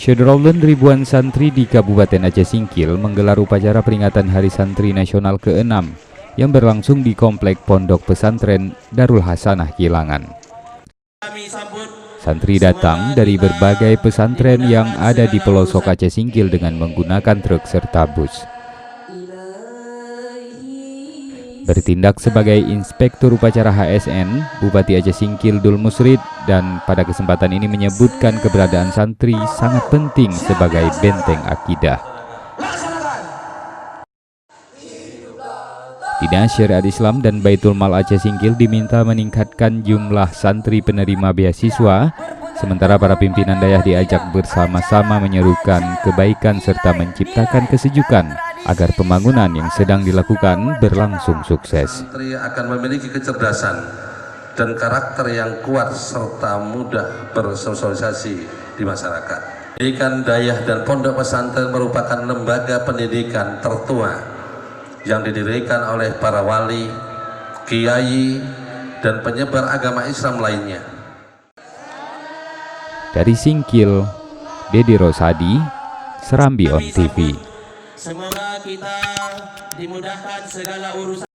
Syederollen ribuan santri di Kabupaten Aceh Singkil menggelar upacara peringatan Hari Santri Nasional ke-6 yang berlangsung di Komplek Pondok Pesantren Darul Hasanah Kilangan. Santri datang dari berbagai pesantren yang ada di pelosok Aceh Singkil dengan menggunakan truk serta bus. Bertindak sebagai inspektur upacara HSN, Bupati Aceh Singkil Dul Musrid dan pada kesempatan ini menyebutkan keberadaan santri sangat penting sebagai benteng akidah. Dinas Syariat Islam dan Baitul Mal Aceh Singkil diminta meningkatkan jumlah santri penerima beasiswa, sementara para pimpinan dayah diajak bersama-sama menyerukan kebaikan serta menciptakan kesejukan agar pembangunan yang sedang dilakukan berlangsung sukses. Santri akan memiliki kecerdasan dan karakter yang kuat serta mudah bersosialisasi di masyarakat. Pendidikan dayah dan pondok pesantren merupakan lembaga pendidikan tertua yang didirikan oleh para wali, kiai, dan penyebar agama Islam lainnya. Dari Singkil, Dedi Rosadi, Serambi On TV. Semoga kita dimudahkan segala urusan.